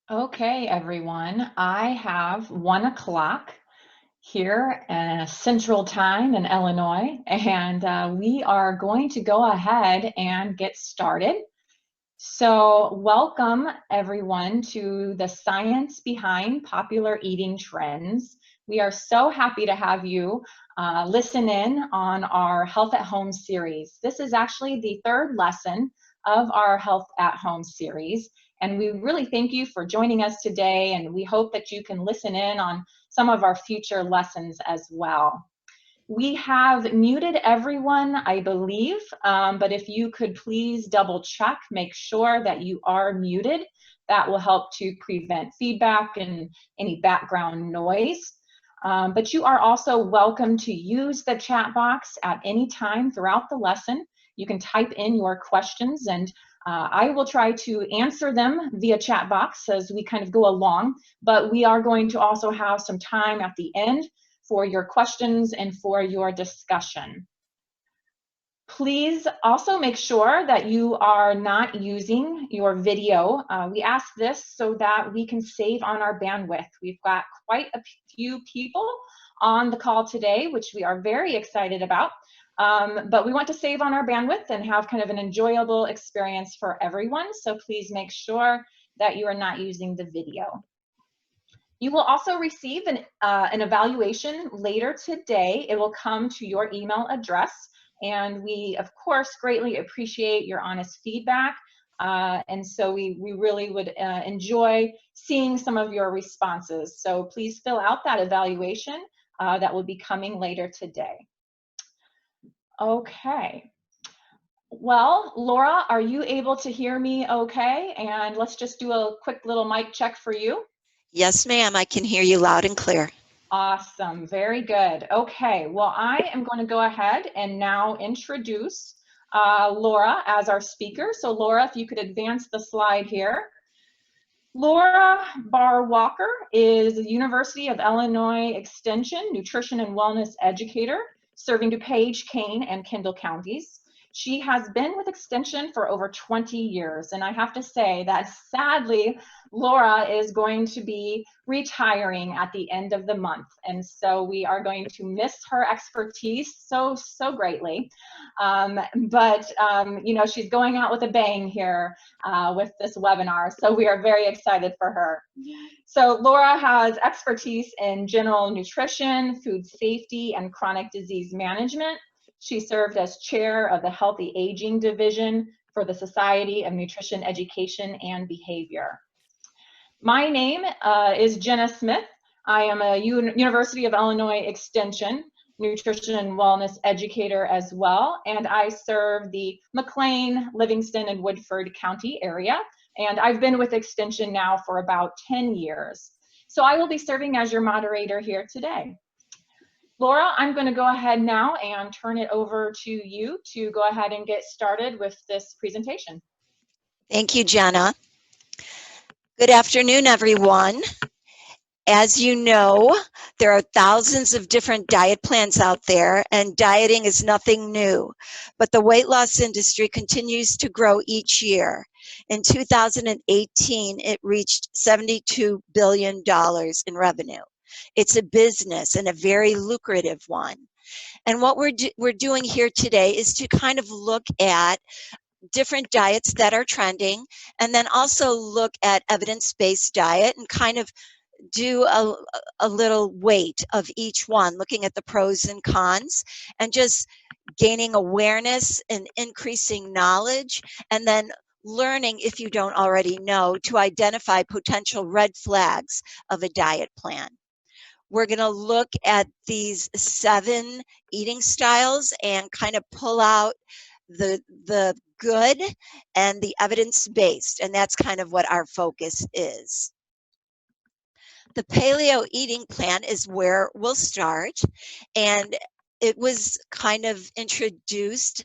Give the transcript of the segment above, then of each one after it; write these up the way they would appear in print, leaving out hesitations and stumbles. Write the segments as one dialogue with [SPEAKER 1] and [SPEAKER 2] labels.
[SPEAKER 1] Okay, everyone. I have 1 o'clock here Central Time in Illinois, and we are going to go ahead and get started. So, welcome everyone to the science behind popular eating trends. We are so happy to have you listen in on our Health at Home series. This is actually the third lesson of our Health at Home series. And we really thank you for joining us today. And we hope that you can listen in on some of our future lessons as well. We have muted everyone, I believe, but if you could please double check, make sure that you are muted. That will help to prevent feedback and any background noise. But you are also welcome to use the chat box at any time throughout the lesson. You can type in your questions and I will try to answer them via chat box as we kind of go along, but we are going to also have some time at the end for your questions and for your discussion. Please also make sure that you are not using your video. We ask this so that we can save on our bandwidth. We've got quite a few people on the call today, which we are very excited about. But we want to save on our bandwidth and have kind of an enjoyable experience for everyone. So please make sure that you are not using the video. You will also receive an evaluation later today. It will come to your email address. And we, of course, greatly appreciate your honest feedback. And so we really would enjoy seeing some of your responses. So please fill out that evaluation that will be coming later today. Okay. Well, Laura, are you able to hear me okay? And let's just do a quick little mic check for you.
[SPEAKER 2] Yes, ma'am. I can hear you loud and clear.
[SPEAKER 1] Awesome. Very good. Okay. Well, I am going to go ahead and now introduce Laura as our speaker. So Laura, if you could advance the slide here. Laura Barr-Walker is a University of Illinois Extension nutrition and wellness educator serving DuPage, Kane, and Kendall counties. She has been with Extension for over 20 years, and I have to say that sadly, Laura is going to be retiring at the end of the month, and so we are going to miss her expertise so greatly. You know, she's going out with a bang here with this webinar, so we are very excited for her. So Laura has expertise in general nutrition, food safety, and chronic disease management. She served as chair of the Healthy Aging Division for the Society of Nutrition Education and Behavior. My name is Jenna Smith. I am a University of Illinois Extension nutrition and wellness educator as well, and I serve the McLean, Livingston, and Woodford County area, and I've been with Extension now for about 10 years. So I will be serving as your moderator here today. Laura, I'm going to go ahead now and turn it over to you to go ahead and get started with this presentation.
[SPEAKER 2] Thank you, Jenna. Good afternoon, everyone. As you know, there are thousands of different diet plans out there, and dieting is nothing new. But the weight loss industry continues to grow each year. In 2018, it reached $72 billion in revenue. It's a business and a very lucrative one. And what we're doing here today is to kind of look at different diets that are trending, and then also look at evidence-based diet and kind of do a little weight of each one, looking at the pros and cons, and just gaining awareness and increasing knowledge, and then learning, if you don't already know, to identify potential red flags of a diet plan. We're going to look at these 7 eating styles and kind of pull out the good and the evidence-based, and that's kind of what our focus is. The paleo eating plan is where we'll start, and it was kind of introduced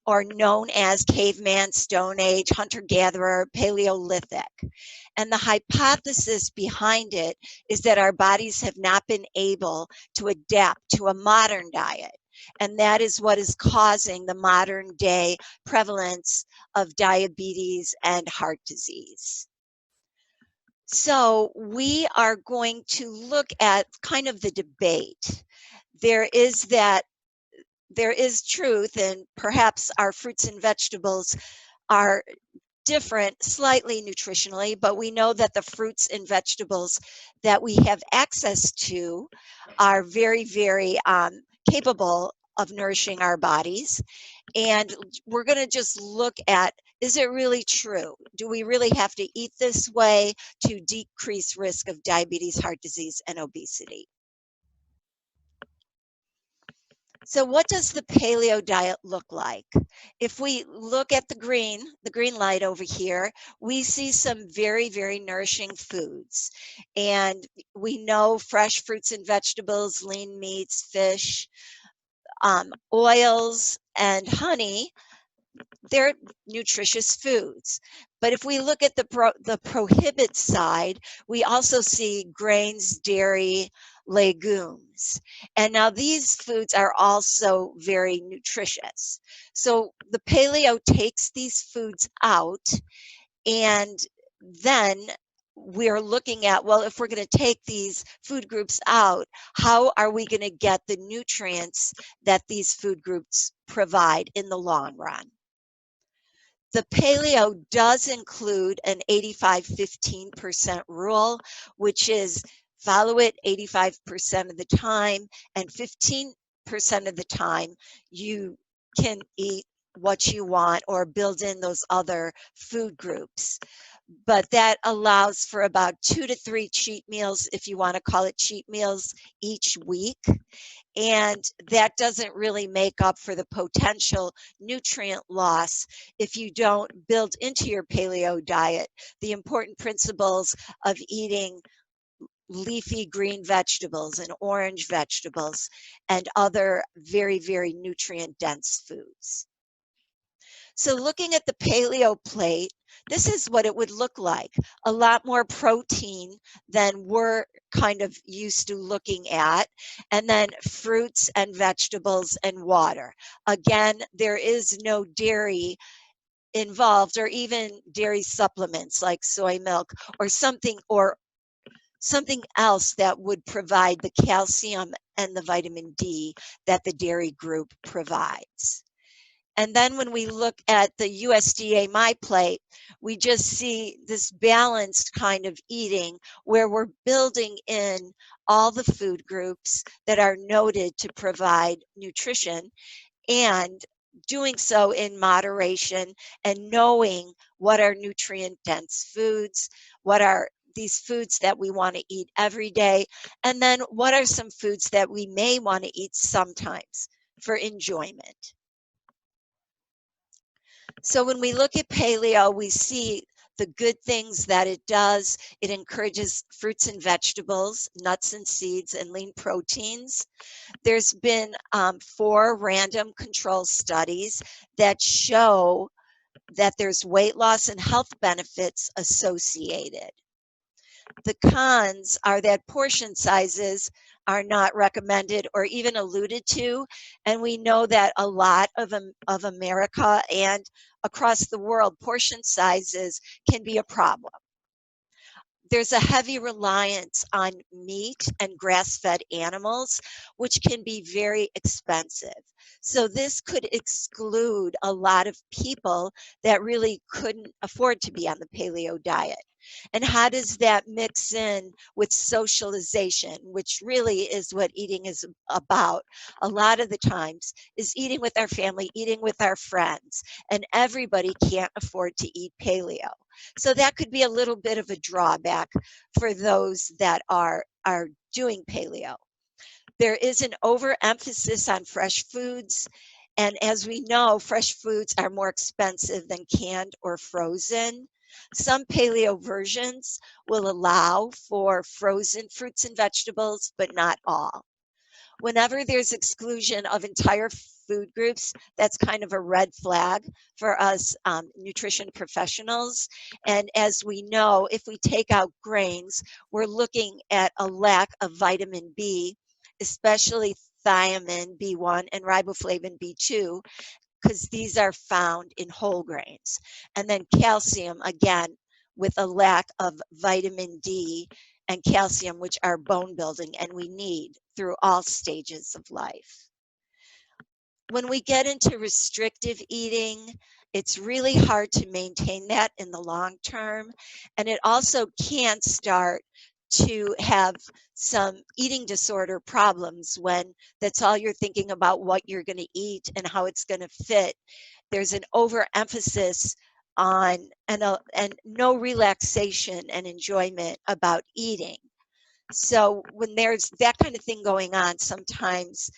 [SPEAKER 2] or known as caveman, Stone Age, hunter-gatherer, Paleolithic. And the hypothesis behind it is that our bodies have not been able to adapt to a modern diet. And that is what is causing the modern day prevalence of diabetes and heart disease. So we are going to look at kind of the debate. There is truth, and perhaps our fruits and vegetables are different slightly nutritionally, but we know that the fruits and vegetables that we have access to are very, very capable of nourishing our bodies. And we're going to just look at, is it really true? Do we really have to eat this way to decrease risk of diabetes, heart disease, and obesity? So what does the paleo diet look like? If we look at the green light over here, we see some very, very nourishing foods. And we know fresh fruits and vegetables, lean meats, fish, oils, and honey, they're nutritious foods. But if we look at the prohibit side, we also see grains, dairy, legumes. And now these foods are also very nutritious. So the paleo takes these foods out, and then we're looking at, well, if we're going to take these food groups out, how are we going to get the nutrients that these food groups provide in the long run? The paleo does include an 85-15% rule, which is follow it 85% of the time, and 15% of the time you can eat what you want or build in those other food groups. But that allows for about 2 to 3 cheat meals, if you want to call it cheat meals, each week. And that doesn't really make up for the potential nutrient loss if you don't build into your paleo diet the important principles of eating leafy green vegetables and orange vegetables and other very, very nutrient dense foods. So looking at the paleo plate, this is what it would look like. A lot more protein than we're kind of used to looking at, and then fruits and vegetables and water. Again, there is no dairy involved, or even dairy supplements like soy milk or something else that would provide the calcium and the vitamin D that the dairy group provides. And then when we look at the USDA My Plate, we just see this balanced kind of eating where we're building in all the food groups that are noted to provide nutrition, and doing so in moderation and knowing what are nutrient dense foods, what are these foods that we want to eat every day, and then what are some foods that we may want to eat sometimes for enjoyment. So when we look at paleo, we see the good things that it does. It encourages fruits and vegetables, nuts and seeds, and lean proteins. There's been 4 random control studies that show that there's weight loss and health benefits associated. The cons are that portion sizes are not recommended or even alluded to, and we know that a lot of America and across the world, portion sizes can be a problem. There's a heavy reliance on meat and grass-fed animals, which can be very expensive. So this could exclude a lot of people that really couldn't afford to be on the paleo diet. And how does that mix in with socialization, which really is what eating is about a lot of the times, is eating with our family, eating with our friends, and everybody can't afford to eat paleo. So that could be a little bit of a drawback for those that are doing paleo. There is an overemphasis on fresh foods. And as we know, fresh foods are more expensive than canned or frozen. Some paleo versions will allow for frozen fruits and vegetables, but not all. Whenever there's exclusion of entire food groups, that's kind of a red flag for us nutrition professionals. And as we know, if we take out grains, we're looking at a lack of vitamin B, especially thiamine B1 and riboflavin B2, because these are found in whole grains. And then calcium, again, with a lack of vitamin D and calcium, which are bone building and we need through all stages of life. When we get into restrictive eating, it's really hard to maintain that in the long term. And it also can start to have some eating disorder problems when that's all you're thinking about, what you're going to eat and how it's going to fit. There's an overemphasis on and no relaxation and enjoyment about eating. So when there's that kind of thing going on, sometimes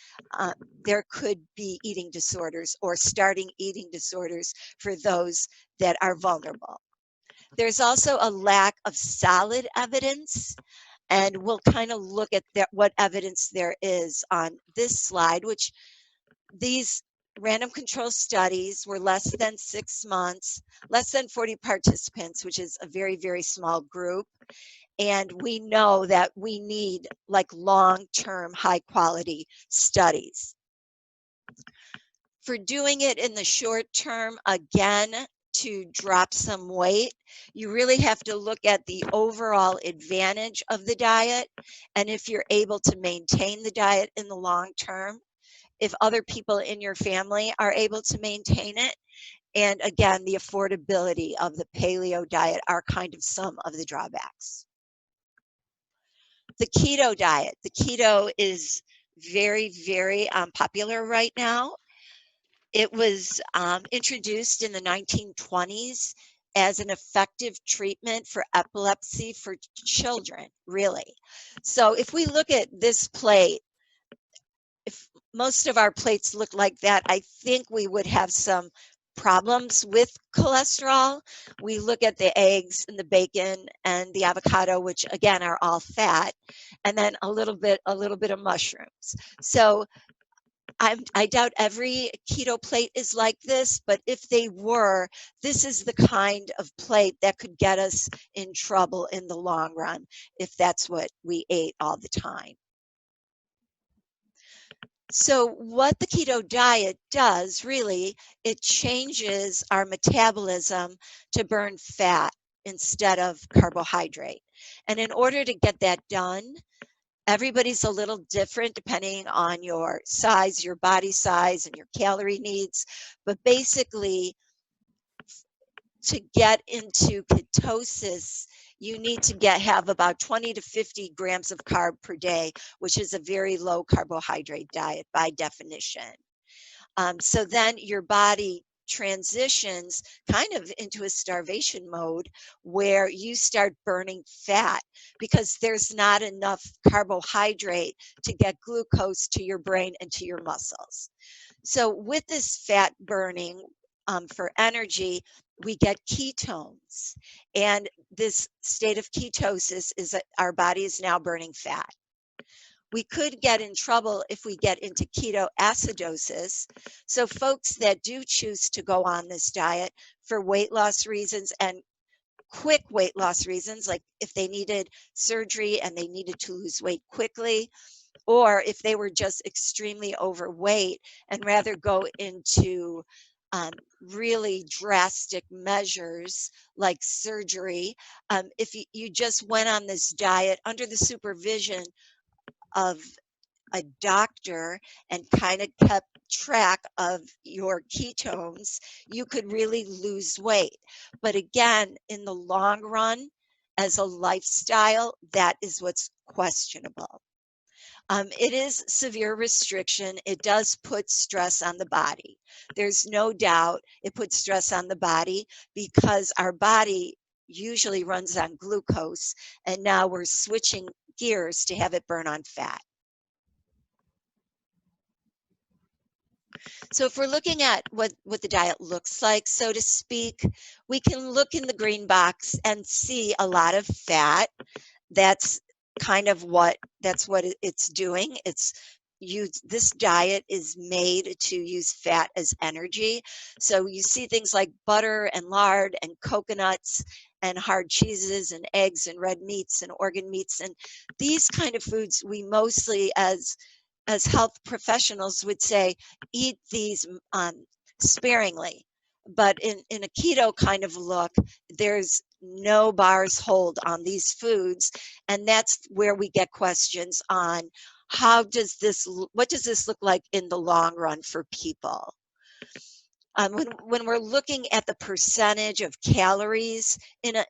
[SPEAKER 2] there could be eating disorders or starting eating disorders for those that are vulnerable. There's also a lack of solid evidence, and we'll kind of look at what evidence there is on this slide, which these random control studies were less than 6 months, less than 40 participants, which is a very, very small group. And we know that we need like long-term high quality studies. For doing it in the short term, again, to drop some weight, you really have to look at the overall advantage of the diet. And if you're able to maintain the diet in the long term, if other people in your family are able to maintain it, and again, the affordability of the paleo diet are kind of some of the drawbacks. The keto diet. The keto is very, very popular right now. It was introduced in the 1920s as an effective treatment for epilepsy for children, really. So if we look at this plate, if most of our plates look like that, I think we would have some problems with cholesterol. We look at the eggs and the bacon and the avocado, which again are all fat, and then a little bit of mushrooms. So I doubt every keto plate is like this, but if they were, this is the kind of plate that could get us in trouble in the long run if that's what we ate all the time. So what the keto diet does, really, it changes our metabolism to burn fat instead of carbohydrate. And in order to get that done, everybody's a little different depending on your size, your body size, and your calorie needs. But basically, to get into ketosis, you need to have about 20 to 50 grams of carb per day, which is a very low carbohydrate diet by definition. So then your body transitions kind of into a starvation mode where you start burning fat because there's not enough carbohydrate to get glucose to your brain and to your muscles. So with this fat burning for energy, we get ketones. And this state of ketosis is that our body is now burning fat. We could get in trouble if we get into ketoacidosis. So folks that do choose to go on this diet for weight loss reasons and quick weight loss reasons, like if they needed surgery and they needed to lose weight quickly, or if they were just extremely overweight and rather go into really drastic measures like surgery, if you just went on this diet under the supervision of a doctor and kind of kept track of your ketones, you could really lose weight. But again, in the long run, as a lifestyle, that is what's questionable. It is severe restriction. It does put stress on the body. There's no doubt it puts stress on the body because our body usually runs on glucose, and now we're switching gears to have it burn on fat. So if we're looking at what the diet looks like, so to speak, we can look in the green box and see a lot of fat. That's kind of what it's doing. This diet is made to use fat as energy. So you see things like butter and lard and coconuts and hard cheeses and eggs and red meats and organ meats, and these kind of foods we mostly as health professionals would say eat these sparingly. But in a keto kind of look, there's no bars hold on these foods. And that's where we get questions on what does this look like in the long run for people? When we're looking at the percentage of calories in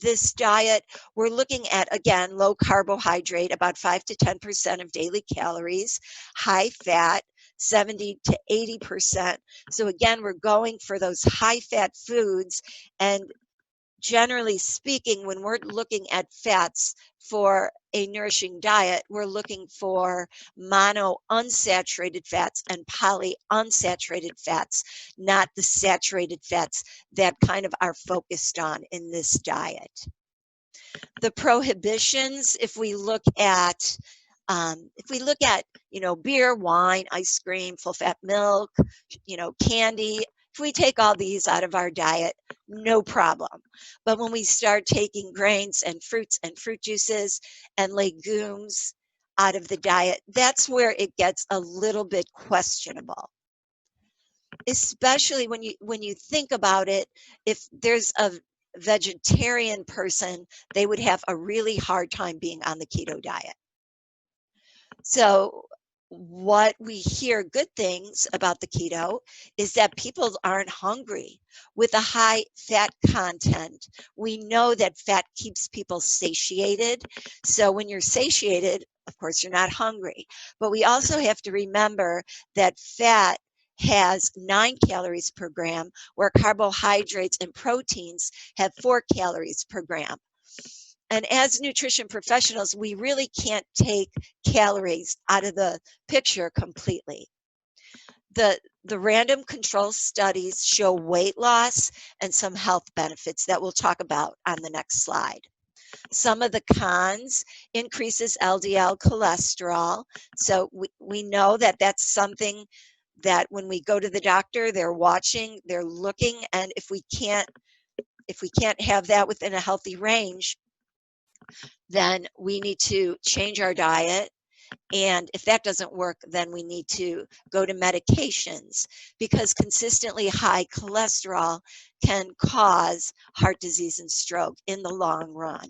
[SPEAKER 2] this diet, we're looking at, again, low carbohydrate, about 5 to 10% of daily calories, high fat, 70 to 80%. So again, we're going for those high fat foods. And generally speaking, when we're looking at fats for a nourishing diet, we're looking for mono unsaturated fats and poly unsaturated fats, not the saturated fats that kind of are focused on in this diet. The prohibitions, if we look at beer, wine, ice cream, full fat milk, candy, if we take all these out of our diet, no problem. But when we start taking grains and fruits and fruit juices and legumes out of the diet, that's where it gets a little bit questionable. Especially when you think about it, if there's a vegetarian person, they would have a really hard time being on the keto diet. So what we hear good things about the keto is that people aren't hungry. With a high fat content, we know that fat keeps people satiated. So when you're satiated, of course, you're not hungry. But we also have to remember that fat has 9 calories per gram, where carbohydrates and proteins have 4 calories per gram. And as nutrition professionals, we really can't take calories out of the picture completely. The random control studies show weight loss and some health benefits that we'll talk about on the next slide. Some of the cons: increases LDL cholesterol. So we know that that's something that when we go to the doctor, they're watching, they're looking, and if we can't have that within a healthy range, then we need to change our diet. And if that doesn't work, then we need to go to medications, because consistently high cholesterol can cause heart disease and stroke in the long run.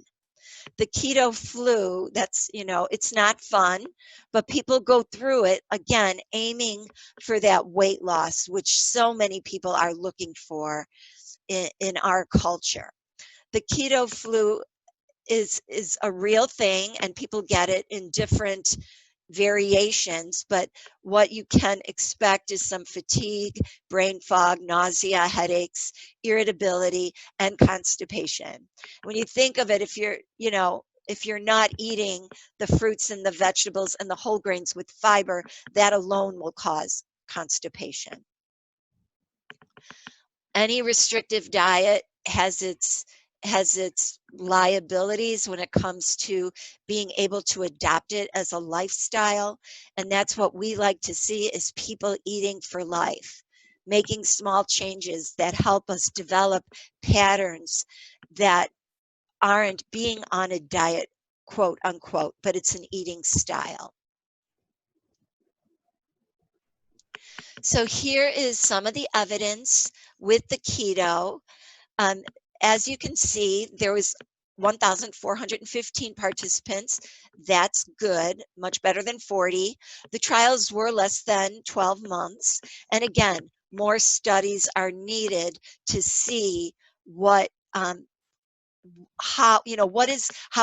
[SPEAKER 2] The keto flu, it's not fun, but people go through it, again, aiming for that weight loss, which so many people are looking for in our culture. The keto flu is a real thing, and people get it in different variations, but what you can expect is some fatigue, brain fog, nausea, headaches, irritability, and constipation. When you think of it, if you're not eating the fruits and the vegetables and the whole grains with fiber, that alone will cause constipation. Any restrictive diet has its liabilities when it comes to being able to adopt it as a lifestyle. And that's what we like to see, is people eating for life, making small changes that help us develop patterns that aren't being on a diet, quote unquote, but it's an eating style. So here is some of the evidence with the keto. As you can see, there was 1,415 participants. That's good, much better than 40. The trials were less than 12 months. And again, more studies are needed to see how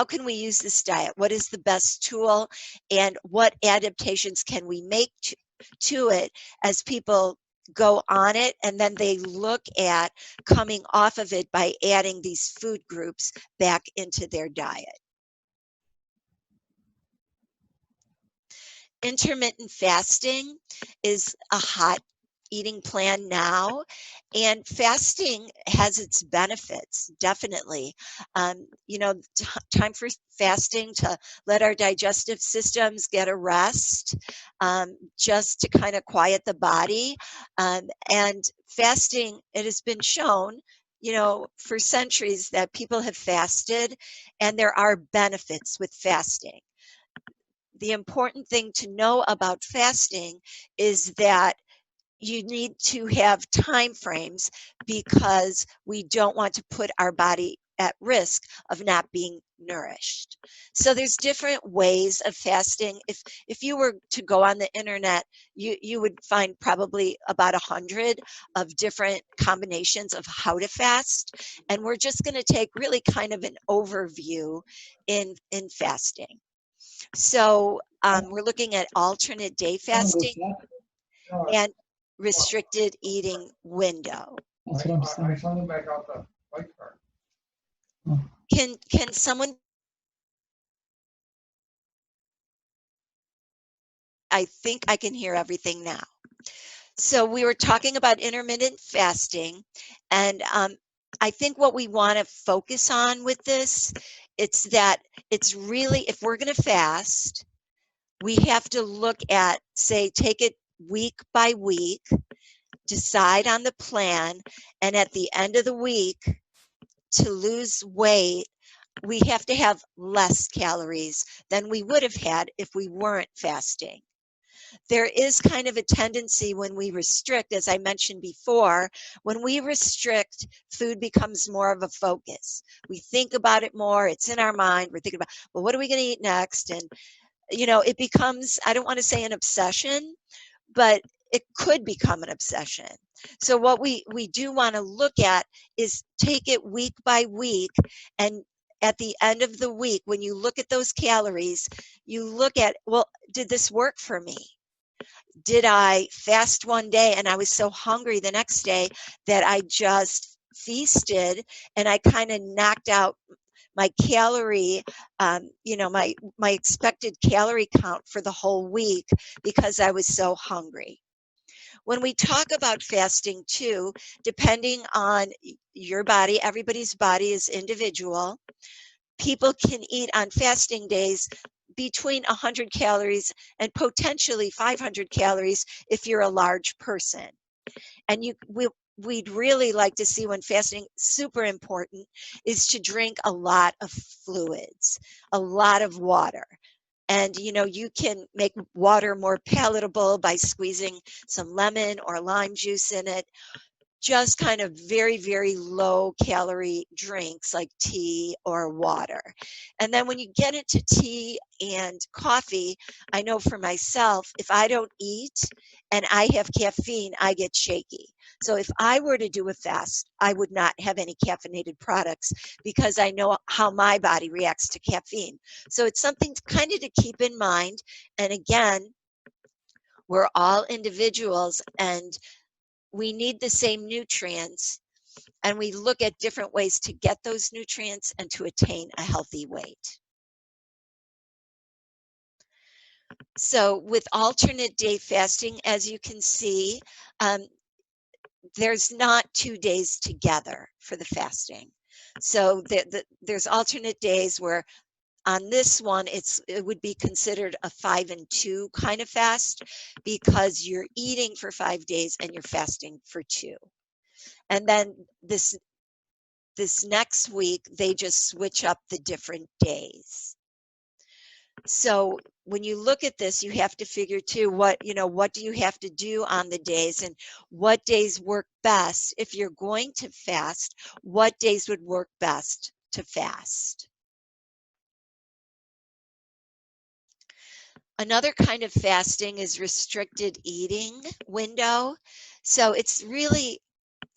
[SPEAKER 2] can we use this diet? What is the best tool, and what adaptations can we make to it as people go on it, and then they look at coming off of it by adding these food groups back into their diet. Intermittent fasting is a hot eating plan now, and fasting has its benefits, definitely. Time for fasting to let our digestive systems get a rest, just to kind of quiet the body. And fasting, it has been shown, for centuries, that people have fasted, and there are benefits with fasting. The important thing to know about fasting is that you need to have time frames because we don't want to put our body at risk of not being nourished. So there's different ways of fasting. If you were to go on the internet, you would find probably about 100 of different combinations of how to fast. And we're just going to take really kind of an overview in fasting. So we're looking at alternate day fasting and restricted eating window.
[SPEAKER 3] That's what I'm saying.
[SPEAKER 2] Can someone? I think I can hear everything now. So we were talking about intermittent fasting, and I think what we want to focus on with this, it's that it's really, if we're going to fast, we have to look at, say, take it week by week, decide on the plan, and at the end of the week, to lose weight, we have to have less calories than we would have had if we weren't fasting. There is kind of a tendency when we restrict, as I mentioned before, when we restrict, food becomes more of a focus. We think about it more, it's in our mind, we're thinking about, well, what are we going to eat next? And, you know, it becomes, I don't want to say an obsession, but it could become an obsession. So what we do want to look at is take it week by week, and at the end of the week, when you look at those calories, you look at, well, did this work for me? Did I fast one day and I was so hungry the next day that I just feasted and I kind of knocked out my calorie, you know, my expected calorie count for the whole week because I was so hungry. When we talk about fasting too, depending on your body, everybody's body is individual. People can eat on fasting days between 100 calories and potentially 500 calories if you're a large person. And we'd really like to see, when fasting, super important, is to drink a lot of fluids, a lot of water. And, you know, you can make water more palatable by squeezing some lemon or lime juice in it. Just kind of very, very low calorie drinks like tea or water. And then when you get into tea and coffee, I know for myself, if I don't eat and I have caffeine, I get shaky. So if I were to do a fast, I would not have any caffeinated products because I know how my body reacts to caffeine. So it's something kind of to keep in mind. And again, we're all individuals and we need the same nutrients, and we look at different ways to get those nutrients and to attain a healthy weight. So with alternate day fasting, as you can see, there's not 2 days together for the fasting. So there's alternate days where on this one, it would be considered a 5 and 2 kind of fast because you're eating for 5 days and you're fasting for 2. And then this next week, they just switch up the different days. So when you look at this, you have to figure too, what do you have to do on the days and what days work best if you're going to fast, what days would work best to fast. Another kind of fasting is restricted eating window. So it's really,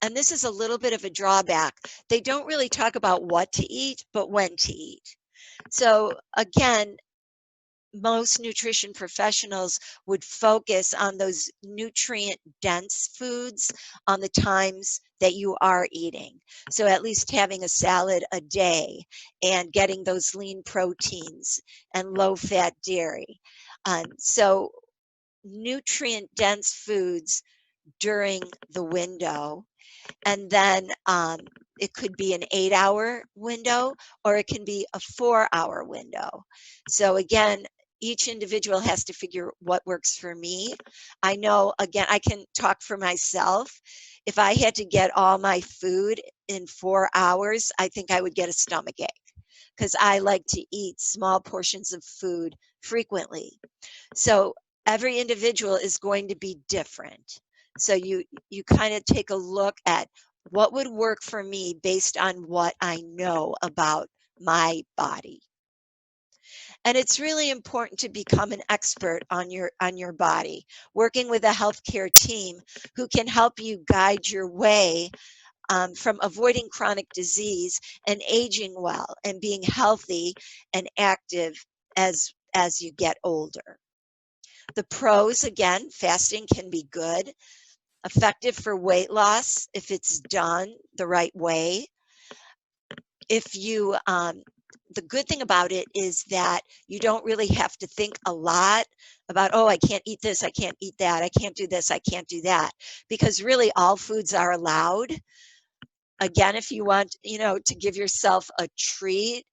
[SPEAKER 2] and this is a little bit of a drawback, they don't really talk about what to eat, but when to eat. So again, most nutrition professionals would focus on those nutrient-dense foods on the times that you are eating. So at least having a salad a day and getting those lean proteins and low-fat dairy. So nutrient-dense foods during the window. And then it could be an 8-hour window or it can be a 4-hour window. So again, each individual has to figure what works for me. I know, again, I can talk for myself. If I had to get all my food in 4 hours, I think I would get a stomach ache because I like to eat small portions of food frequently. So every individual is going to be different. So you kind of take a look at what would work for me based on what I know about my body. And it's really important to become an expert on your body, working with a healthcare team who can help you guide your way from avoiding chronic disease and aging well and being healthy and active as you get older. The pros, again, fasting can be good, effective for weight loss if it's done the right way. If you The good thing about it is that you don't really have to think a lot about, oh, I can't eat this, I can't eat that, I can't do this, I can't do that, because really all foods are allowed. Again, if you want, to give yourself a treat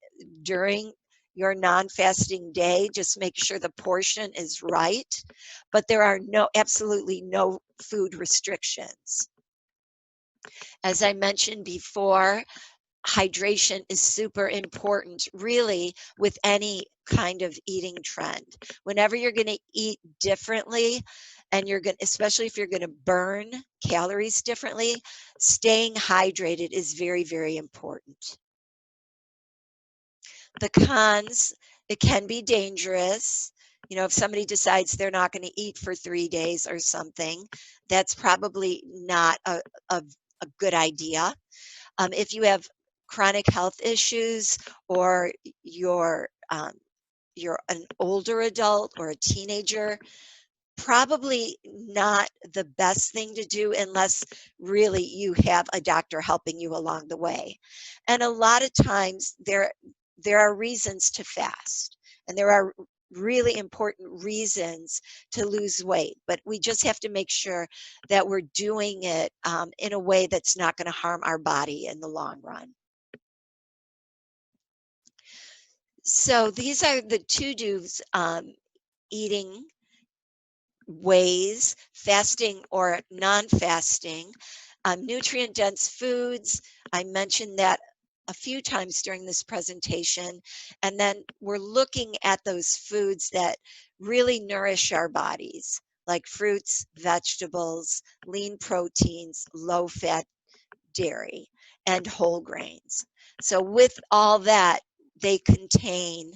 [SPEAKER 2] during your non-fasting day, just make sure the portion is right, but there are absolutely no food restrictions. As I mentioned before, hydration is super important, really, with any kind of eating trend. Whenever you're going to eat differently, and especially if you're going to burn calories differently, staying hydrated is very, very important. The cons, it can be dangerous. If somebody decides they're not going to eat for 3 days or something, that's probably not a good idea. If you have chronic health issues, or you're an older adult or a teenager, probably not the best thing to do unless really you have a doctor helping you along the way. And a lot of times there are reasons to fast, and there are really important reasons to lose weight, but we just have to make sure that we're doing it in a way that's not going to harm our body in the long run. So these are the to-dos, eating ways, fasting or non-fasting. Nutrient-dense foods, I mentioned that a few times during this presentation, and then we're looking at those foods that really nourish our bodies, like fruits, vegetables, lean proteins, low-fat dairy, and whole grains. So with all that, they contain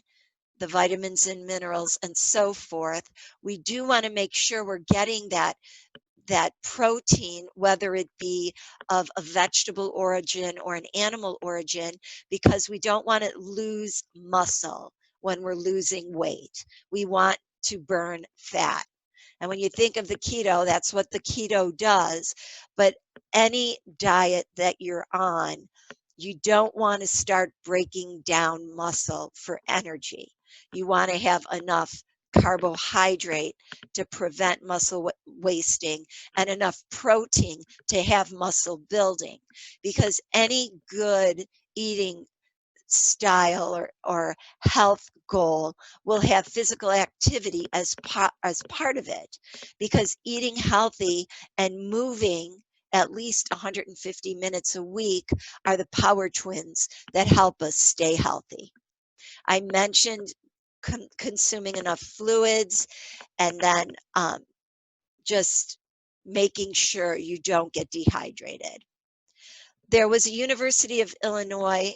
[SPEAKER 2] the vitamins and minerals and so forth. We do want to make sure we're getting that protein, whether it be of a vegetable origin or an animal origin, because we don't want to lose muscle when we're losing weight. We want to burn fat. And when you think of the keto, that's what the keto does. But any diet that you're on, you don't want to start breaking down muscle for energy. You want to have enough carbohydrate to prevent muscle wasting, and enough protein to have muscle building, because any good eating style or health goal will have physical activity as part of it, because eating healthy and moving at least 150 minutes a week are the power twins that help us stay healthy. I mentioned consuming enough fluids, and then just making sure you don't get dehydrated. There was a University of Illinois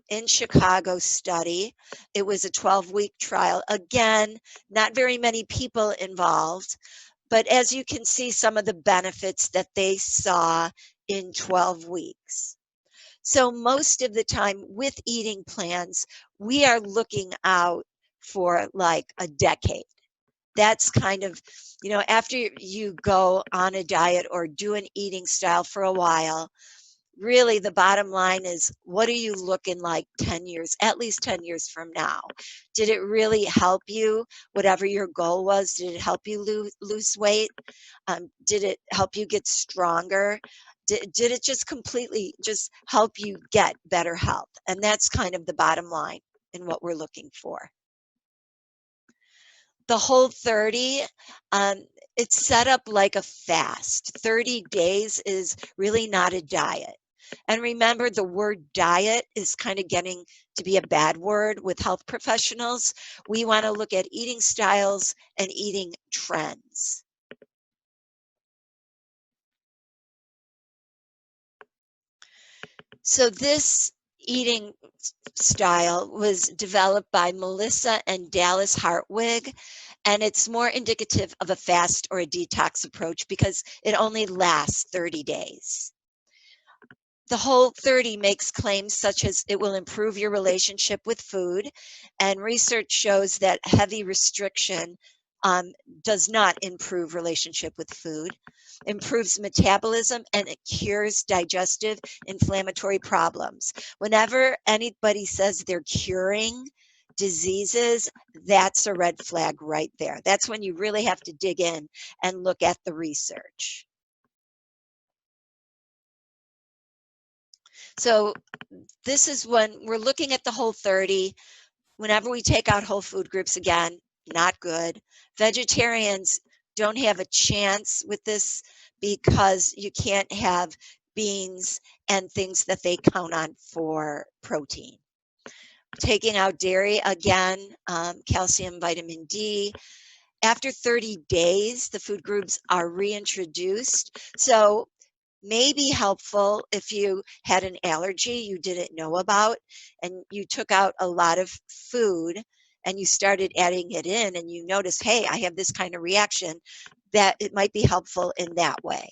[SPEAKER 2] in Chicago study. It was a 12-week trial. Again, not very many people involved, but as you can see, some of the benefits that they saw in 12 weeks. So most of the time with eating plans, we are looking out for like a decade. That's kind of, after you go on a diet or do an eating style for a while, really the bottom line is, what are you looking like 10 years, at least 10 years from now? Did it really help you, whatever your goal was? Did it help you lose weight? Did it help you get stronger? Did it just completely just help you get better health? And that's kind of the bottom line in what we're looking for. The Whole30, it's set up like a fast. 30 days is really not a diet. And remember, the word diet is kind of getting to be a bad word with health professionals. We want to look at eating styles and eating trends. So this eating style was developed by Melissa and Dallas Hartwig, and it's more indicative of a fast or a detox approach because it only lasts 30 days. The Whole30 makes claims such as it will improve your relationship with food, and research shows that heavy restriction does not improve relationship with food, improves metabolism, and it cures digestive inflammatory problems. Whenever anybody says they're curing diseases, that's a red flag right there. That's when you really have to dig in and look at the research. So this is when we're looking at the Whole30. Whenever we take out whole food groups, again, not good. Vegetarians don't have a chance with this because you can't have beans and things that they count on for protein. Taking out dairy, again, calcium, vitamin D. After 30 days, the food groups are reintroduced. So may be helpful if you had an allergy you didn't know about and you took out a lot of food and you started adding it in and you notice, hey, I have this kind of reaction, that it might be helpful in that way.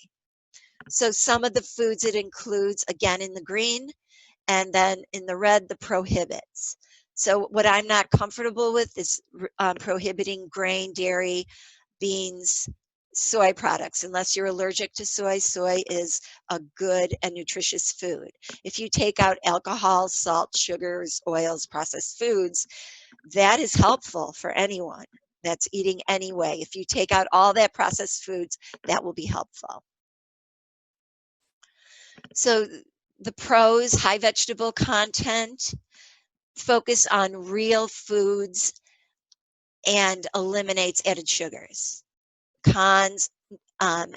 [SPEAKER 2] So some of the foods it includes, again, in the green, and then in the red, the prohibits. So what I'm not comfortable with is prohibiting grain, dairy, beans, soy products, unless you're allergic to soy. Soy is a good and nutritious food. If you take out alcohol, salt, sugars, oils, processed foods, that is helpful for anyone that's eating anyway. If you take out all that processed foods, that will be helpful. So the pros: high vegetable content, focus on real foods, and eliminates added sugars. Cons: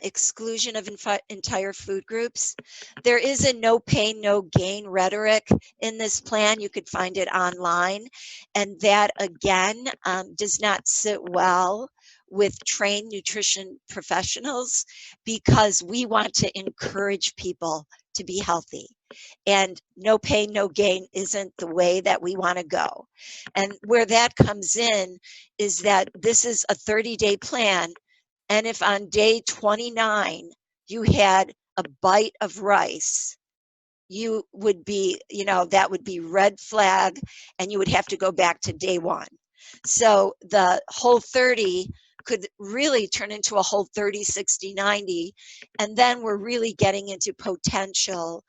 [SPEAKER 2] exclusion of entire food groups. There is a no pain, no gain rhetoric in this plan. You could find it online. And that, again, does not sit well with trained nutrition professionals because we want to encourage people to be healthy. And no pain, no gain isn't the way that we want to go. And where that comes in is that this is a 30-day plan. And if on day 29 you had a bite of rice, you would be, that would be red flag, and you would have to go back to day 1. So the Whole30 could really turn into a Whole30, 60, 90, and then we're really getting into potential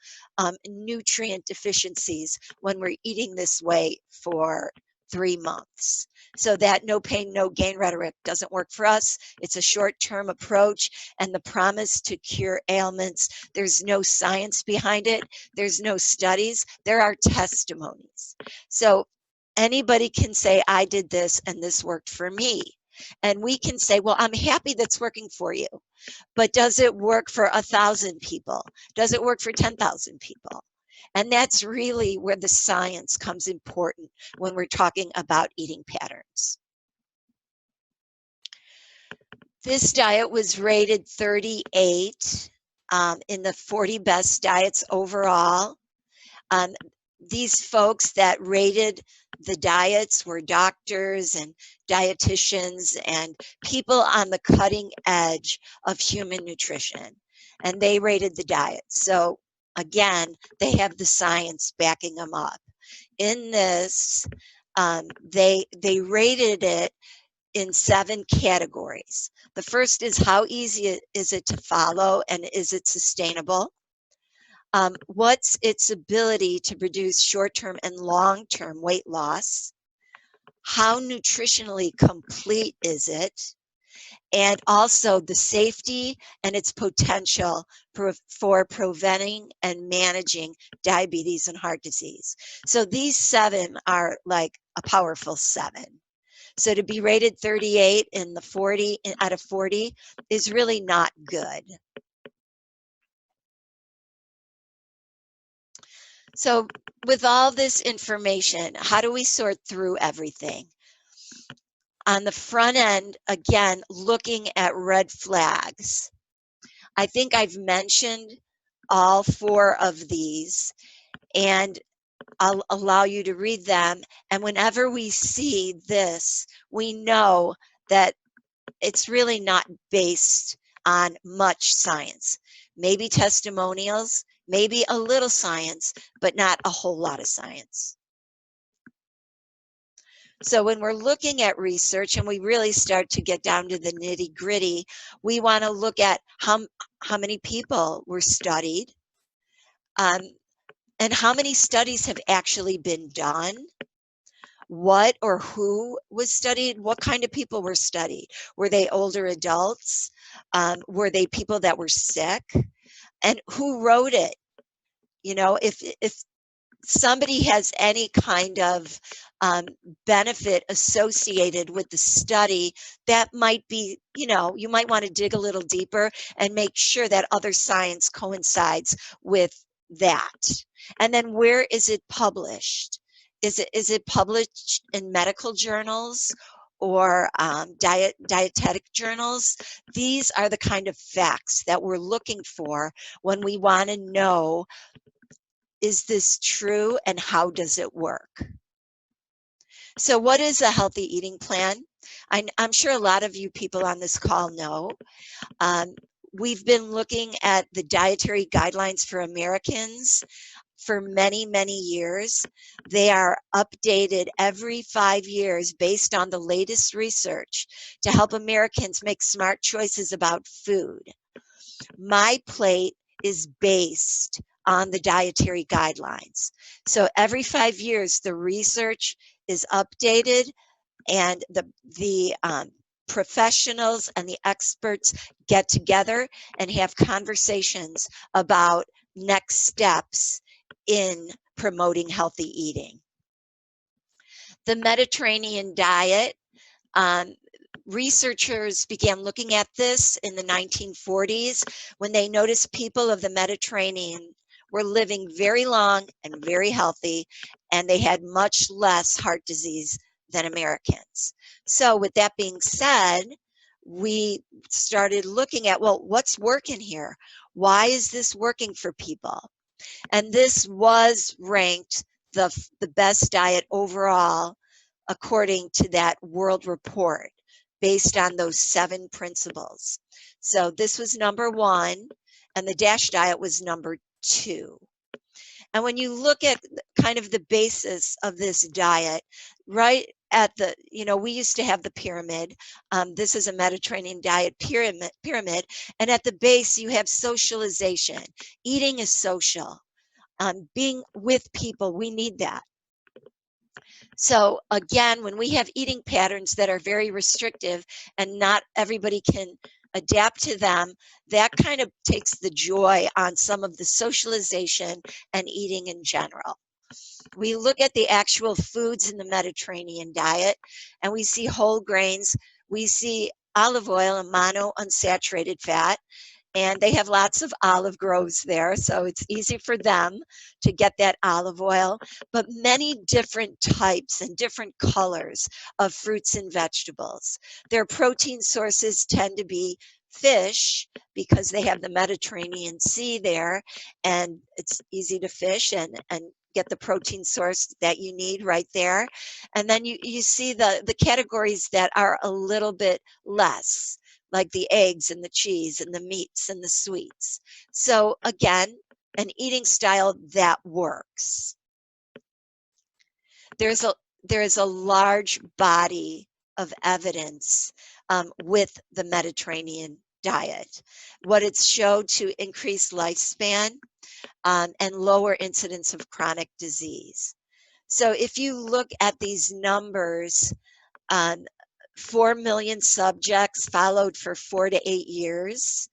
[SPEAKER 2] nutrient deficiencies when we're eating this way for 3 months. So that no pain, no gain rhetoric doesn't work for us. It's a short-term approach, and the promise to cure ailments, there's no science behind it. There's no studies. There are testimonies. So anybody can say, I did this and this worked for me. And we can say, well, I'm happy that's working for you. But does it work for 1,000 people? Does it work for 10,000 people? And that's really where the science comes important when we're talking about eating patterns. This diet was rated 38 in the 40 best diets overall. These folks that rated the diets were doctors and dietitians and people on the cutting edge of human nutrition, and they rated the diets. So again, they have the science backing them up. In this, they rated it in 7 categories. The first is, how easy is it to follow, and is it sustainable? What's its ability to produce short-term and long-term weight loss? How nutritionally complete is it? And also the safety and its potential for preventing and managing diabetes and heart disease. So these 7 are like a powerful 7. So to be rated 38 in the 40 out of 40 is really not good. So with all this information, how do we sort through everything? On the front end, again, looking at red flags. I think I've mentioned all 4 of these. and I'll allow you to read them. And whenever we see this, we know that it's really not based on much science. Maybe testimonials, maybe a little science, but not a whole lot of science. So when we're looking at research and we really start to get down to the nitty gritty, we want to look at how many people were studied, and how many studies have actually been done, what or who was studied, what kind of people were studied. Were they older adults? Were they people that were sick? And who wrote it? You know, if somebody has any kind of benefit associated with the study, that might be, you know, you might want to dig a little deeper and make sure that other science coincides with that. And then where is it published? Is it published in medical journals or dietetic journals? These are the kind of facts that we're looking for when we want to know, is this true and how does it work? So what is a healthy eating plan? I'm sure a lot of you people on this call know. We've been looking at the dietary guidelines for Americans for many, many years. They are updated every 5 years based on the latest research to help Americans make smart choices about food. My plate is based on the dietary guidelines. So every 5 years, the research is updated, and the professionals and the experts get together and have conversations about next steps in promoting healthy eating. The Mediterranean diet, researchers began looking at this in the 1940s when they noticed people of the Mediterranean were living very long and very healthy, and they had much less heart disease than Americans. So with that being said, we started looking at, well, what's working here? Why is this working for people? And this was ranked the best diet overall according to that world report based on those 7 principles. So this was number 1, and the DASH diet was number 2. And when you look at kind of the basis of this diet, right at the, you know, we used to have the pyramid. This is a Mediterranean diet pyramid. And at the base, you have socialization. Eating is social. Being with people, we need that. So again, when we have eating patterns that are very restrictive and not everybody can adapt to them, that kind of takes the joy on some of the socialization and eating in general. We look at the actual foods in the Mediterranean diet, and we see whole grains, we see olive oil and monounsaturated fat, and they have lots of olive groves there, so it's easy for them to get that olive oil, but many different types and different colors of fruits and vegetables. Their protein sources tend to be fish because they have the Mediterranean Sea there, and it's easy to fish and get the protein source that you need right there. And then you see the categories that are a little bit less, like the eggs and the cheese and the meats and the sweets. So again, an eating style that works. There is a large body of evidence with the Mediterranean diet. What it's showed to increase lifespan and lower incidence of chronic disease. So if you look at these numbers, 4 million subjects followed for 4 to 8 years.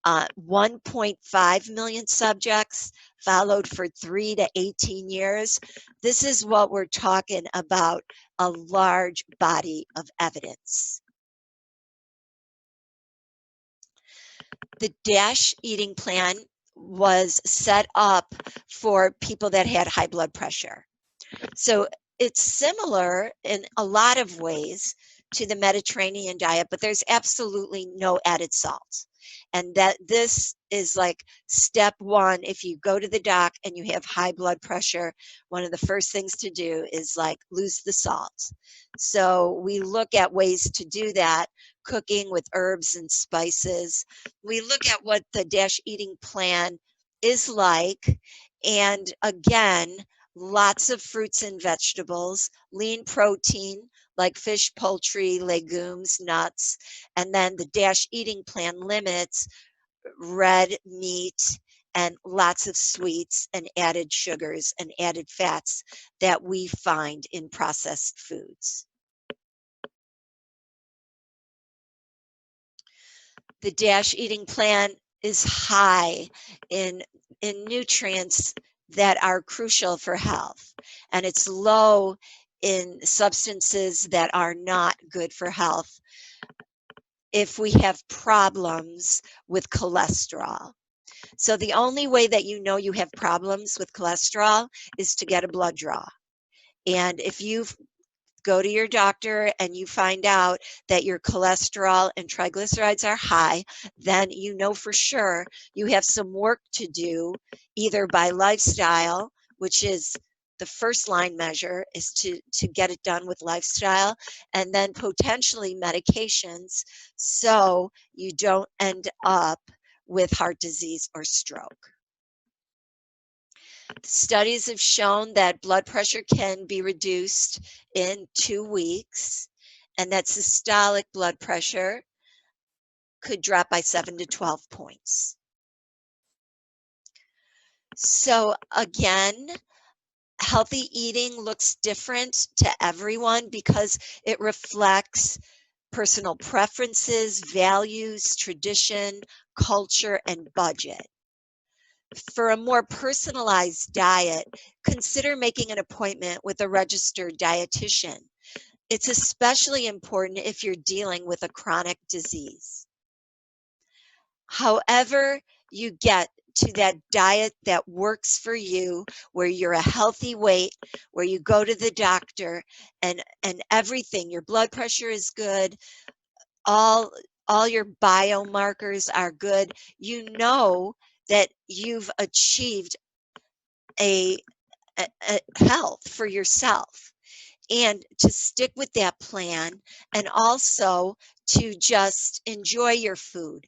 [SPEAKER 2] 1.5 million subjects followed for 3 to 18 years. This is what we're talking about, a large body of evidence. The DASH eating plan was set up for people that had high blood pressure. So it's similar in a lot of ways to the Mediterranean diet, but there's absolutely no added salt. And that this is like step one. If you go to the doc and you have high blood pressure, one of the first things to do is like lose the salt. So we look at ways to do that, cooking with herbs and spices. We look at what the DASH eating plan is like. And again, lots of fruits and vegetables, lean protein like fish, poultry, legumes, nuts, and then the DASH eating plan limits red meat and lots of sweets and added sugars and added fats that we find in processed foods. The DASH eating plan is high in nutrients that are crucial for health, and it's low in substances that are not good for health if we have problems with cholesterol. So the only way that you know you have problems with cholesterol is to get a blood draw. And if you go to your doctor and you find out that your cholesterol and triglycerides are high, then you know for sure you have some work to do, either by lifestyle, which is the first line measure, is to get it done with lifestyle, and then potentially medications so you don't end up with heart disease or stroke. Studies have shown that blood pressure can be reduced in 2 weeks, and that systolic blood pressure could drop by 7 to 12 points. So again, healthy eating looks different to everyone because it reflects personal preferences, values, tradition, culture, and budget. For a more personalized diet, consider making an appointment with a registered dietitian. It's especially important if you're dealing with a chronic disease. However you get to that diet that works for you, where you're a healthy weight, where you go to the doctor and everything, your blood pressure is good, all your biomarkers are good, you know that you've achieved a health for yourself, and to stick with that plan, and also to just enjoy your food.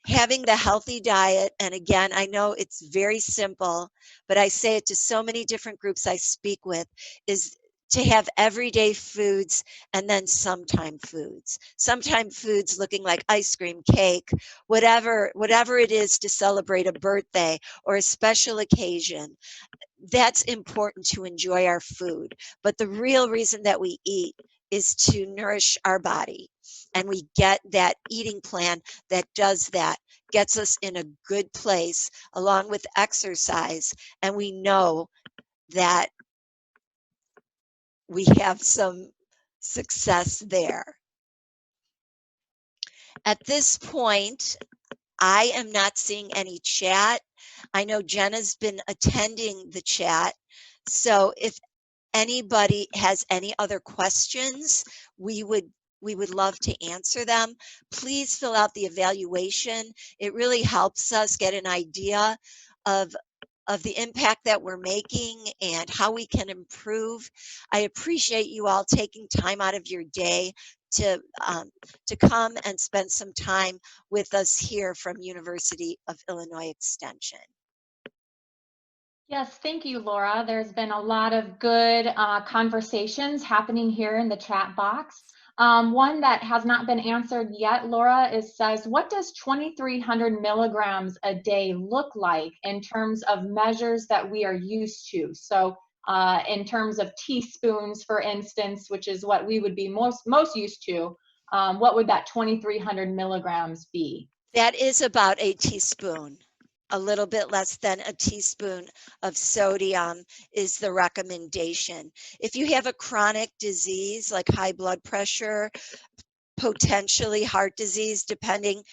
[SPEAKER 2] Having the healthy diet, and again, I know it's very simple, but I say it to so many different groups I speak with, is to have everyday foods and then sometime foods. Sometime foods looking like ice cream, cake, whatever it is to celebrate a birthday or a special occasion. That's important to enjoy our food. But the real reason that we eat is to nourish our body. And we get that eating plan that does that, gets us in a good place along with exercise. And we know that we have some success there. At this point, I am not seeing any chat. I know Jenna's been attending the chat. So if anybody has any other questions, we would love to answer them. Please fill out the evaluation. It really helps us get an idea of the impact that we're making and how we can improve. I appreciate you all taking time out of your day to come and spend some time with us here from University of Illinois Extension.
[SPEAKER 1] Yes, thank you, Laura. There's been a lot of good conversations happening here in the chat box. One that has not been answered yet, Laura, says, what does 2,300 milligrams a day look like in terms of measures that we are used to? So in terms of teaspoons, for instance, which is what we would be most used to, what would that 2,300 milligrams be?
[SPEAKER 2] That is about a teaspoon. A little bit less than a teaspoon of sodium is the recommendation. If you have a chronic disease like high blood pressure, potentially heart disease, depending,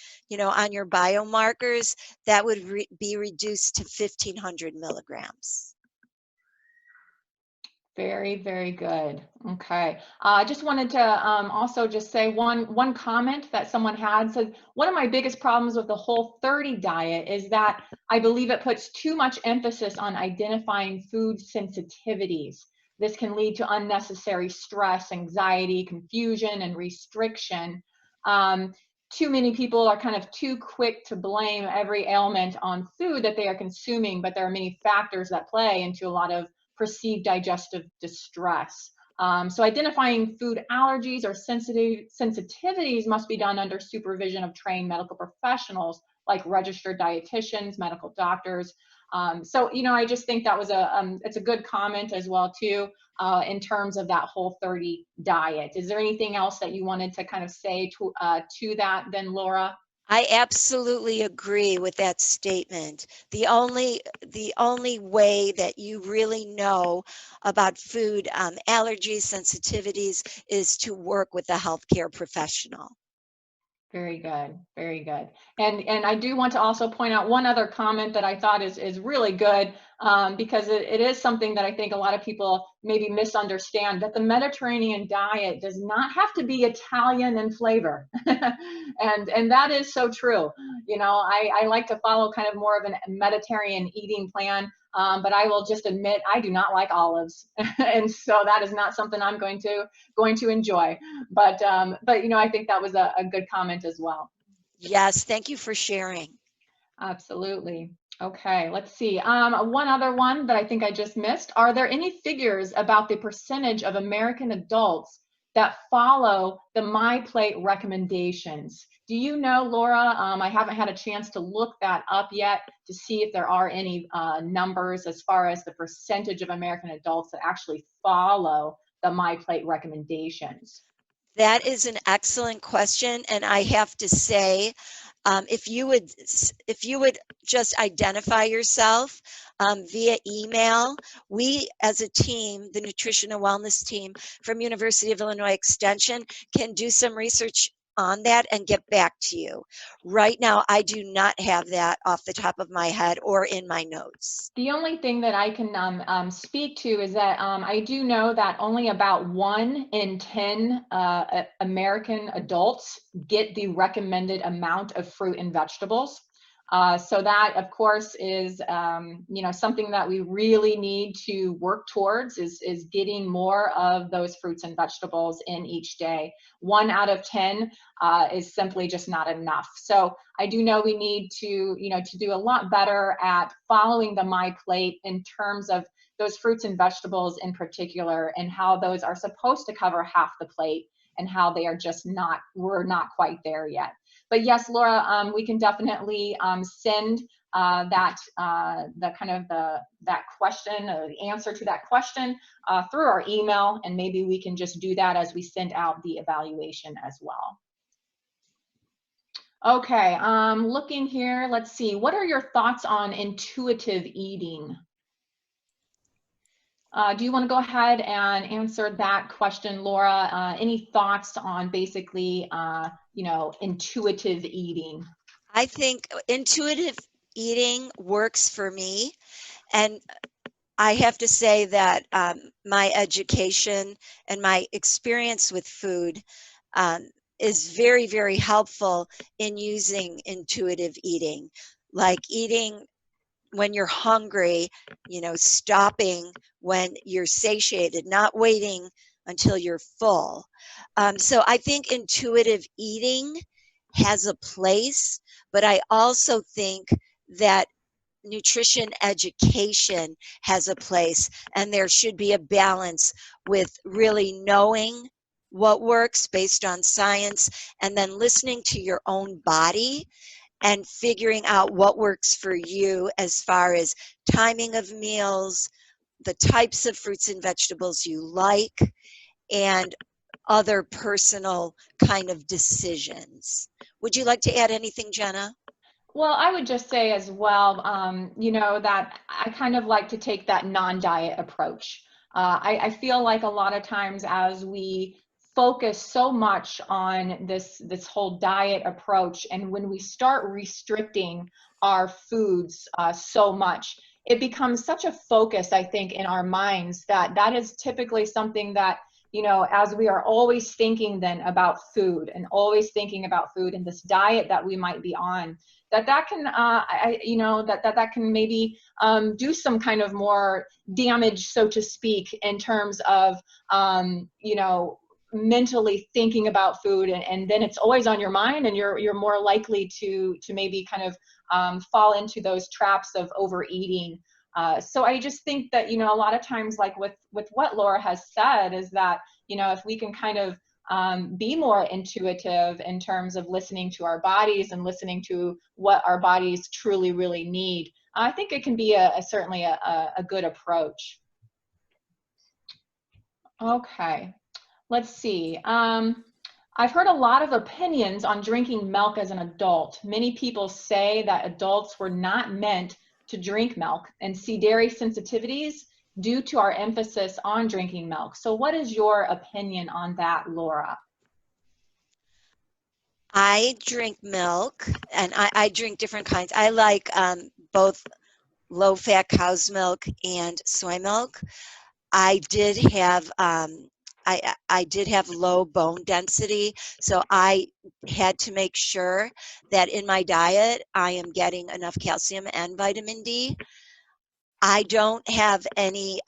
[SPEAKER 2] on your biomarkers, that would be reduced to 1,500 milligrams.
[SPEAKER 1] Very, very good. Okay. I just wanted to also just say one comment that someone had said, one of my biggest problems with the Whole30 diet is that I believe it puts too much emphasis on identifying food sensitivities. This can lead to unnecessary stress, anxiety, confusion, and restriction. Um, Too many people are kind of too quick to blame every ailment on food that they are consuming, but there are many factors that play into a lot of perceived digestive distress. So identifying food allergies or sensitivities must be done under supervision of trained medical professionals like registered dietitians, medical doctors. So, I just think that was it's a good comment as well too, in terms of that Whole30 diet. Is there anything else that you wanted to kind of say to that then, Laura?
[SPEAKER 2] I absolutely agree with that statement. The only way that you really know about food allergies, sensitivities, is to work with a healthcare professional.
[SPEAKER 1] Very good, very good. And I do want to also point out one other comment that I thought is really good, because it is something that I think a lot of people maybe misunderstand, that the Mediterranean diet does not have to be Italian in flavor. And that is so true. I like to follow kind of more of a Mediterranean eating plan, but I will just admit I do not like olives. And so that is not something I'm going to enjoy. But I think that was a good comment as well.
[SPEAKER 2] Yes, thank you for sharing.
[SPEAKER 1] Absolutely. Okay, let's see. One other one that I think I just missed. Are there any figures about the percentage of American adults that follow the My Plate recommendations? Do you know, Laura? I haven't had a chance to look that up yet to see if there are any numbers as far as the percentage of American adults that actually follow the My Plate recommendations.
[SPEAKER 2] That is an excellent question, and I have to say, if you would just identify yourself via email, we as a team, the Nutrition and Wellness team from University of Illinois Extension, can do some research on that and get back to you. Right now, I do not have that off the top of my head or in my notes.
[SPEAKER 1] The only thing that I can speak to is that I do know that only about 1 in 10 American adults get the recommended amount of fruit and vegetables. So that, of course, is something that we really need to work towards is getting more of those fruits and vegetables in each day. 1 out of 10 is simply just not enough. So I do know we need to do a lot better at following the My Plate in terms of those fruits and vegetables in particular, and how those are supposed to cover half the plate and how they are just not, we're not quite there yet. But yes, Laura, we can definitely send that question or the answer to that question through our email, and maybe we can just do that as we send out the evaluation as well. Okay, looking here, let's see. What are your thoughts on intuitive eating? Do you want to go ahead and answer that question, Laura? Any thoughts on basically, intuitive eating?
[SPEAKER 2] I think intuitive eating works for me, and I have to say that my education and my experience with food is very, very helpful in using intuitive eating, like eating when you're hungry, stopping when you're satiated, not waiting until you're full. So I think intuitive eating has a place, but I also think that nutrition education has a place, and there should be a balance with really knowing what works based on science and then listening to your own body and figuring out what works for you as far as timing of meals, the types of fruits and vegetables you like, and other personal kind of decisions. Would you like to add anything, Jenna?
[SPEAKER 1] Well, I would just say as well, that I kind of like to take that non-diet approach. I feel like a lot of times as we focus so much on this whole diet approach, and when we start restricting our foods so much, it becomes such a focus, I think, in our minds that that is typically something that, you know, as we are always thinking then about food and always thinking about food and this diet that we might be on, that can, you know, that can maybe do some kind of more damage, so to speak, in terms of, you know, mentally thinking about food, and then it's always on your mind, and you're more likely to maybe kind of fall into those traps of overeating. So I just think that, you know, a lot of times, like with what Laura has said, is that, you know, if we can kind of be more intuitive in terms of listening to our bodies and listening to what our bodies truly really need, I think it can be certainly a good approach. Okay, let's see. I've heard a lot of opinions on drinking milk as an adult. Many people say that adults were not meant to drink milk and see dairy sensitivities due to our emphasis on drinking milk. So what is your opinion on that, Laura?
[SPEAKER 2] I drink milk, and I drink different kinds. I like both low-fat cow's milk and soy milk. I did have I did have low bone density, so I had to make sure that in my diet I am getting enough calcium and vitamin D. I don't have any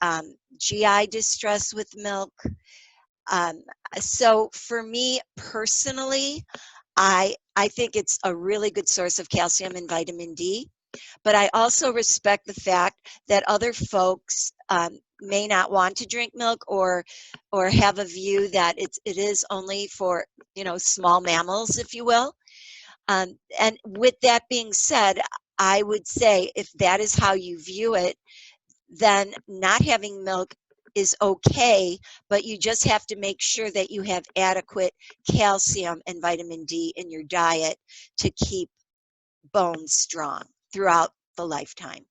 [SPEAKER 2] GI distress with milk. Um, so for me personally, I think it's a really good source of calcium and vitamin D. But I also respect the fact that other folks may not want to drink milk, or have a view that it is only for, you know, small mammals, if you will. And with that being said, I would say if that is how you view it, then not having milk is okay, but you just have to make sure that you have adequate calcium and vitamin D in your diet to keep bones strong throughout the lifetime.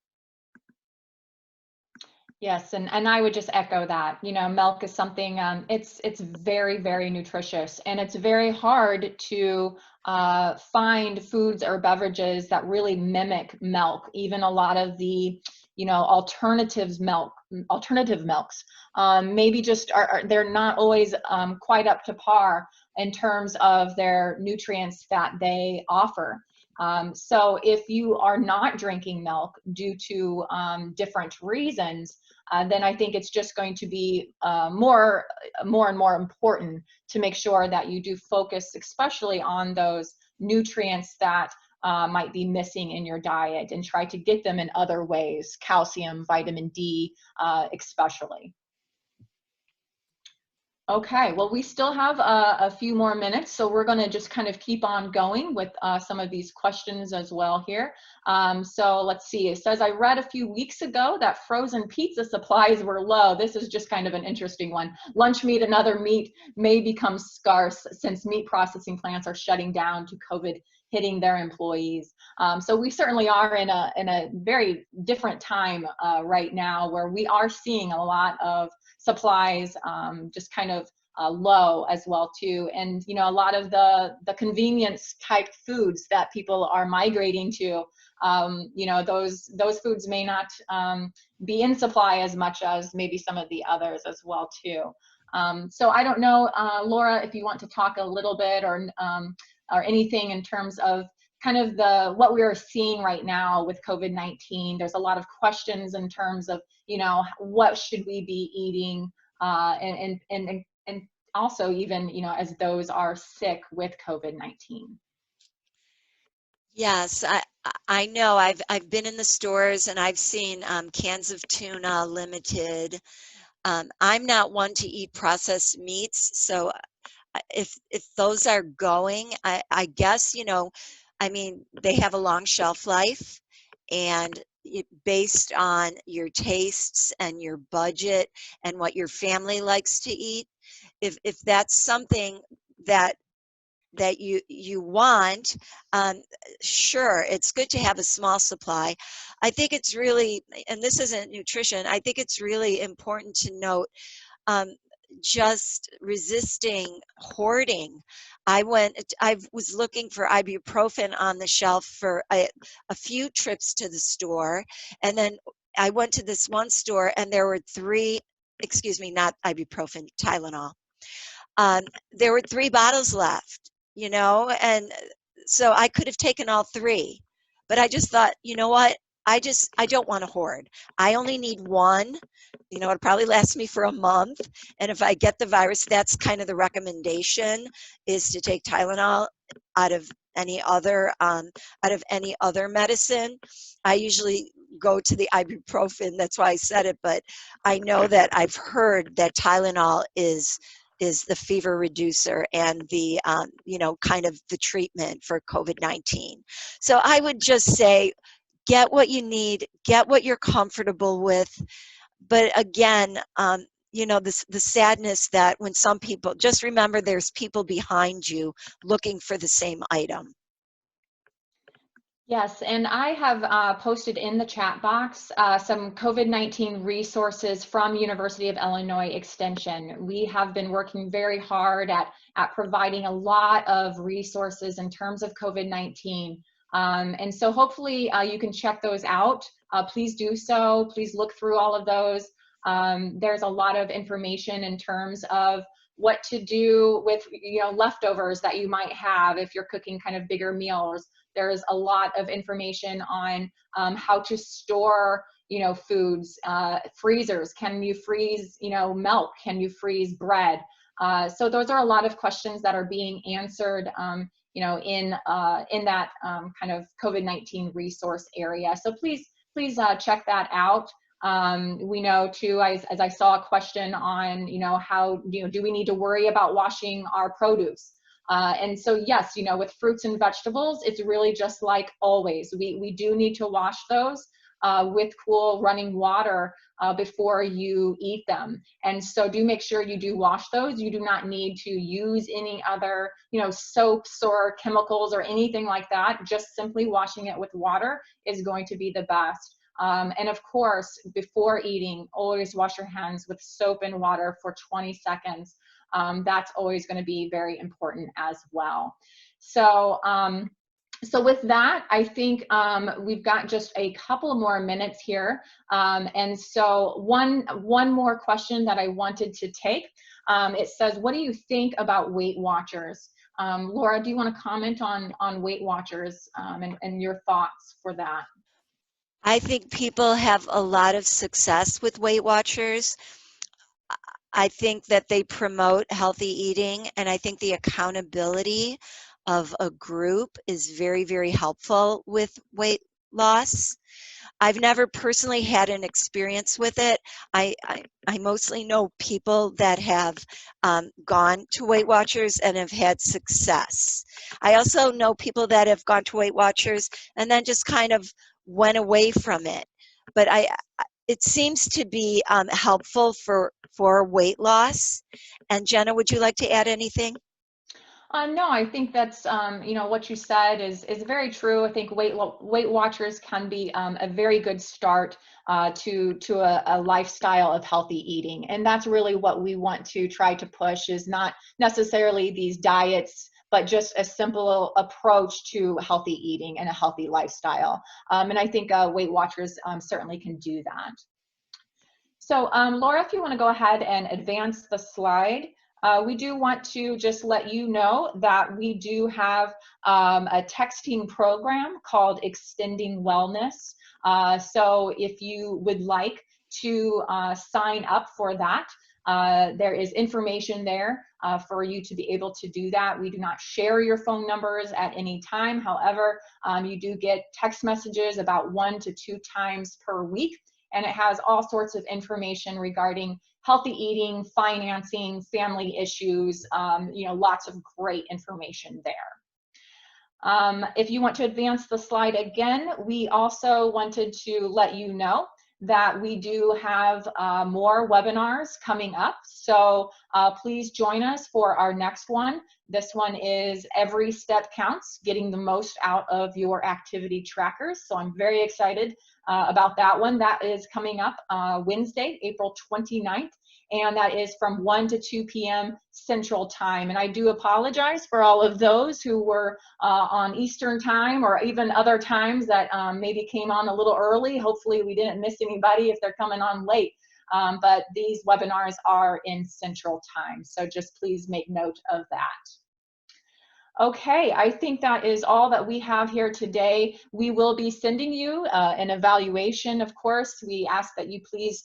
[SPEAKER 1] Yes, and I would just echo that. You know, milk is something, it's very, very nutritious, and it's very hard to find foods or beverages that really mimic milk. Even a lot of the, you know, alternative milks, maybe just they're not always quite up to par in terms of their nutrients that they offer. So if you are not drinking milk due to different reasons, then I think it's just going to be more and more important to make sure that you do focus, especially on those nutrients that might be missing in your diet, and try to get them in other ways, calcium, vitamin D, especially. Okay, well, we still have a few more minutes, so we're going to just kind of keep on going with some of these questions as well here. So let's see. It says, I read a few weeks ago that frozen pizza supplies were low. This is just kind of an interesting one. Lunch meat and other meat may become scarce since meat processing plants are shutting down to COVID hitting their employees. So we certainly are in a very different time right now, where we are seeing a lot of supplies just kind of low as well too. And, you know, a lot of the convenience type foods that people are migrating to, you know, those foods may not be in supply as much as maybe some of the others as well too. So I don't know, Laura, if you want to talk a little bit or anything in terms of kind of what we are seeing right now with COVID-19. There's a lot of questions in terms of, you know, what should we be eating, and also even, you know, as those are sick with COVID-19.
[SPEAKER 2] Yes, I know. I've been in the stores and I've seen cans of tuna limited. I'm not one to eat processed meats, so if those are going, I guess, you know, I mean, they have a long shelf life, and based on your tastes and your budget and what your family likes to eat, if that's something that you want, sure, it's good to have a small supply. I think it's really, and this isn't nutrition, I think it's really important to note um, just resisting hoarding. I was looking for ibuprofen on the shelf for a few trips to the store, and then I went to this one store and there were not ibuprofen, Tylenol. There were 3 bottles left, and so I could have taken all 3, but I just thought, you know what? I don't want to hoard. I only need one. It'll probably last me for a month. And if I get the virus, that's kind of the recommendation, is to take Tylenol out of any other medicine. I usually go to the ibuprofen. That's why I said it. But I know that I've heard that Tylenol is the fever reducer and the kind of the treatment for COVID-19. So I would just say, get what you need, get what you're comfortable with. But again, the sadness that when some people, just remember there's people behind you looking for the same item.
[SPEAKER 1] Yes, and I have posted in the chat box some COVID-19 resources from University of Illinois Extension. We have been working very hard at providing a lot of resources in terms of COVID-19. And so hopefully you can check those out. Please do so. Please look through all of those. There's a lot of information in terms of what to do with leftovers that you might have if you're cooking kind of bigger meals. There's a lot of information on how to store, foods, freezers. Can you freeze, milk? Can you freeze bread? So those are a lot of questions that are being answered, in that kind of COVID-19 resource area. So please check that out. We know too, as I saw a question on, how, do we need to worry about washing our produce? And so yes, with fruits and vegetables, it's really just like always. We do need to wash those with cool running water before you eat them. And so do make sure you do wash those. You do not need to use any other, soaps or chemicals or anything like that. Just simply washing it with water is going to be the best. And of course, before eating, always wash your hands with soap and water for 20 seconds. That's always going to be very important as well. So, so with that, I think we've got just a couple more minutes here. And so one more question that I wanted to take. It says, what do you think about Weight Watchers? Laura, do you want to comment on Weight Watchers and your thoughts for that?
[SPEAKER 2] I think people have a lot of success with Weight Watchers. I think that they promote healthy eating, and I think the accountability of a group is very, very helpful with weight loss. I've never personally had an experience with it. I mostly know people that have gone to Weight Watchers and have had success. I also know people that have gone to Weight Watchers and then just kind of went away from it. But it seems to be helpful for weight loss. And Jenna, would you like to add anything?
[SPEAKER 1] No, I think that's, what you said is very true. I think Weight Watchers can be a very good start to a lifestyle of healthy eating. And that's really what we want to try to push, is not necessarily these diets, but just a simple approach to healthy eating and a healthy lifestyle. And I think Weight Watchers certainly can do that. So Laura, if you want to go ahead and advance the slide. We do want to just let you know that we do have a texting program called Extending Wellness. So if you would like to sign up for that, there is information there for you to be able to do that. We do not share your phone numbers at any time. However, you do get text messages about 1 to 2 times per week. And it has all sorts of information regarding healthy eating, financing, family issues, lots of great information there. If you want to advance the slide again, we also wanted to let you know that we do have more webinars coming up. So please join us for our next one. This one is Every Step Counts, getting the most out of your activity trackers. So I'm very excited about that one. That is coming up Wednesday, April 29th. And that is from 1 to 2 p.m. Central Time. And I do apologize for all of those who were on Eastern Time or even other times that maybe came on a little early. Hopefully we didn't miss anybody if they're coming on late. But these webinars are in Central Time. So just please make note of that. Okay, I think that is all that we have here today. We will be sending you an evaluation, of course. We ask that you please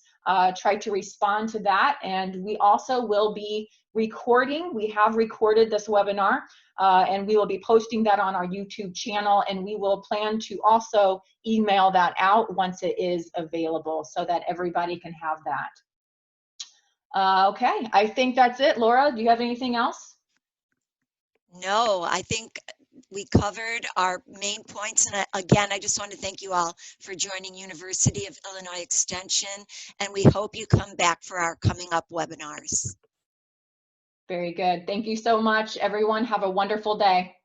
[SPEAKER 1] try to respond to that. And we also will be recording. We have recorded this webinar, and we will be posting that on our YouTube channel. And we will plan to also email that out once it is available so that everybody can have that. Okay, I think that's it. Laura, do you have anything else?
[SPEAKER 2] No, I think we covered our main points. And again, I just want to thank you all for joining University of Illinois Extension. And we hope you come back for our coming up webinars.
[SPEAKER 1] Very good. Thank you so much, everyone. Have a wonderful day.